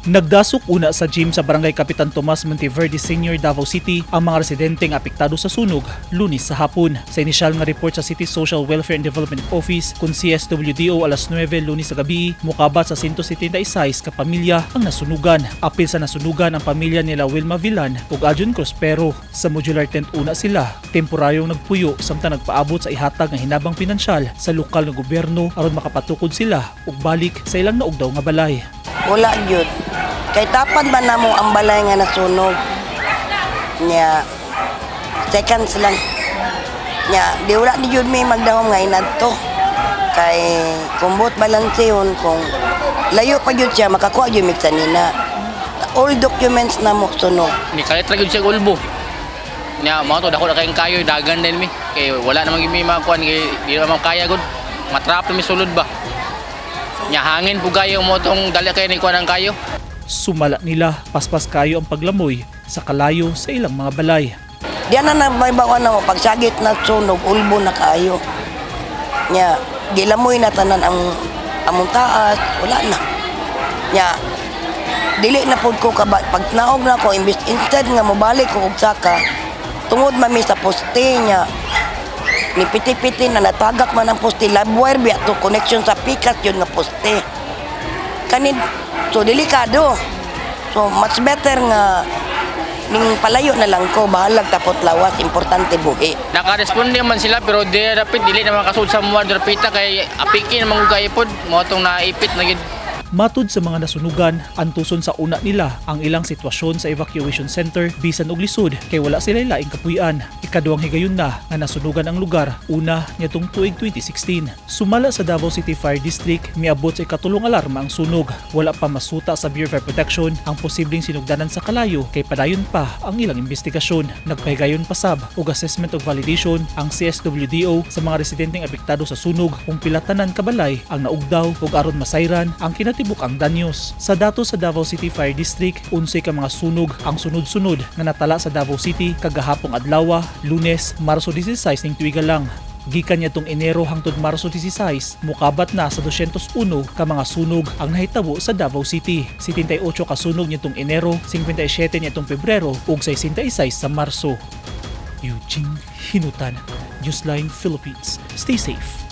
Nagdasok una sa gym sa Barangay Kapitan Tomas Monteverde Senior, Davao City ang mga residenteng apektado sa sunog Lunes sa hapon. Sa inisyal nga report sa City Social Welfare and Development Office kung CSWDO alas 9 Lunes sa gabi, mukabat sa 176 ka pamilya ang nasunugan. Apil sa nasunugan ang pamilya nila Wilma Villan ug Adjon Prospero. Sa modular tent una sila, temporaryong nagpuyo samtang nagpaabot sa ihatag nga hinabang pinansyal sa lokal nga gobyerno aron makapatukod sila ug balik sa ilang naugdaw nga balay. Wala gyud. Kay tapan man namo ang balay nga nasunog. Nya seconds lang. Nya di wala di gyud may magdahom nga inadto. Kay kumbot balansehon kung layo pa gyud siya makakuha gyud mi sanina. All documents na mo sunog. Ni kalit ra gyud siya ulbo. Nya mao to dako na kayong kayo dagan din mi. Kay wala namang mi makuan kay di naman kaya gud. Matrap mi sulod ba. Nya hangin pugayo mo tong dali kay ni kuan ang kayo. Sumala nila paspas kayo ang paglamoy sa kalayo sa ilang mga balay. Diyan na nabaybawan na mo pagsagit na sunog ulbo na kayo. Nya gilamoy na tanan ang among taas, wala na. Nya dili na pud ko pag naog na ko instead nga mobalik ko og saka tungod mami sa poste nya ni piti-piti na natagak man ang poste live wire biya to connection sa pikas yun nga poste. Kanid so delikado. So much better nga ning palayo na lang ko bahalag tapot lawas importante buhi. Naka-responde man sila pero dapat dili na makasud sa mga derpita kay apikin man kay pod mo tong naipit na gid. Matud sa mga nasunugan, antuson sa una nila ang ilang sitwasyon sa evacuation center bisan og lisod kay wala sila laing kapuy-an. Ikaduhang higayon na nga nasunugan ang lugar una niadtong tuig 2016. Sumala sa Davao City Fire District, miabot sa ikatulong alarma ang sunog. Wala pa masuta sa Bureau of Fire Protection ang posibleng sinugdanan sa kalayo kay padayon pa ang ilang investigasyon. Nagpahigayon pasab og assessment of validation ang CSWDO sa mga residenteng apektado sa sunog kung pilatanan kabalay ang naugdaw ug aron masayran ang kinatibuk ang danyos. Sa datos sa Davao City Fire District, 11 ka mga sunog ang sunod-sunod nga natala sa Davao City kagahapong adlaw, Lunes, Marso 16 ning tuiga lang. Gikan niadtong Enero hangtod Marso 16, mukabat na sa 201 ka mga sunog ang nahitabo sa Davao City. 78 ka sunog niadtong Enero, 57 niadtong Pebrero ug 66 sa Marso. Eugene Hinutan, Newsline Philippines. Stay safe.